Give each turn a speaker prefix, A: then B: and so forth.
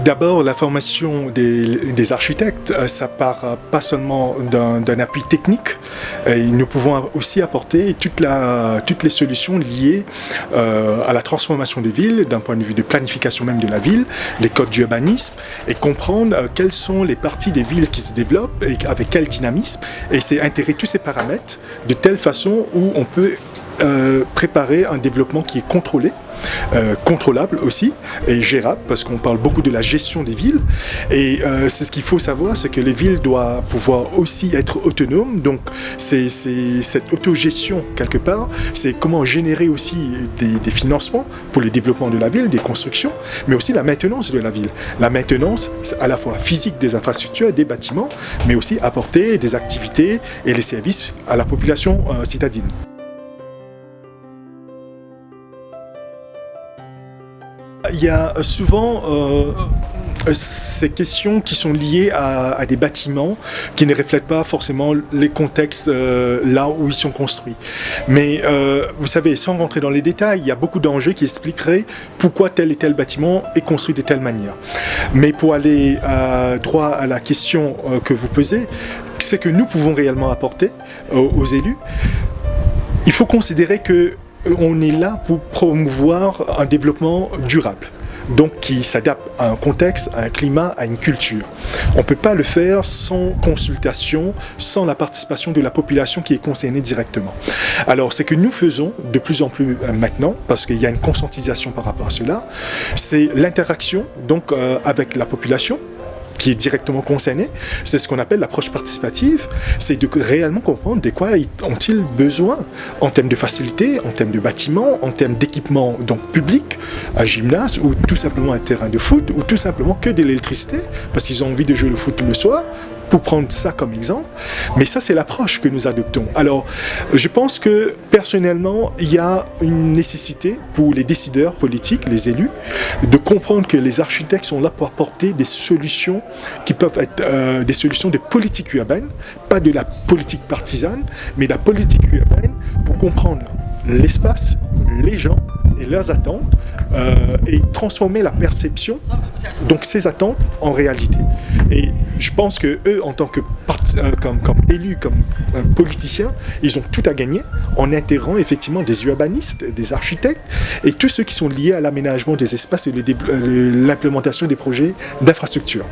A: D'abord, la formation des architectes, ça part pas seulement d'un appui technique. Nous pouvons aussi apporter toutes les solutions liées à la transformation des villes, d'un point de vue de planification même de la ville, les codes d'urbanisme, et comprendre quelles sont les parties des villes qui se développent et avec quel dynamisme. Et c'est intégrer tous ces paramètres de telle façon où on peut préparer un développement qui est contrôlé, contrôlable aussi et gérable, parce qu'on parle beaucoup de la gestion des villes, et c'est ce qu'il faut savoir, c'est que les villes doivent pouvoir aussi être autonomes. Donc c'est cette autogestion quelque part, c'est comment générer aussi des financements pour le développement de la ville, des constructions, mais aussi la maintenance de la ville. La maintenance, c'est à la fois physique des infrastructures, des bâtiments, mais aussi apporter des activités et les services à la population citadine. Il y a souvent ces questions qui sont liées à des bâtiments qui ne reflètent pas forcément les contextes là où ils sont construits. Mais vous savez, sans rentrer dans les détails, il y a beaucoup d'enjeux qui expliqueraient pourquoi tel et tel bâtiment est construit de telle manière. Mais pour aller droit à la question que vous posez, c'est que nous pouvons réellement apporter aux élus. Il faut considérer que on est là pour promouvoir un développement durable, donc qui s'adapte à un contexte, à un climat, à une culture. On ne peut pas le faire sans consultation, sans la participation de la population qui est concernée directement. Alors, ce que nous faisons de plus en plus maintenant, parce qu'il y a une conscientisation par rapport à cela, c'est l'interaction donc avec la population, qui est directement concerné. C'est ce qu'on appelle l'approche participative, c'est de réellement comprendre de quoi ont-ils besoin en termes de facilités, en termes de bâtiments, en termes d'équipements donc publics, un gymnase ou tout simplement un terrain de foot ou tout simplement que de l'électricité parce qu'ils ont envie de jouer le foot le soir, pour prendre ça comme exemple. Mais ça, c'est l'approche que nous adoptons. Alors, je pense que personnellement, il y a une nécessité pour les décideurs politiques, les élus, de comprendre que les architectes sont là pour apporter des solutions qui peuvent être des solutions de politique urbaine, pas de la politique partisane, mais de la politique urbaine pour comprendre l'espace, les gens et leurs attentes et transformer la perception, donc ces attentes, en réalité. Et je pense que eux, en tant que comme élus, comme politiciens, ils ont tout à gagner en intégrant effectivement des urbanistes, des architectes et tous ceux qui sont liés à l'aménagement des espaces et l'implémentation des projets d'infrastructure.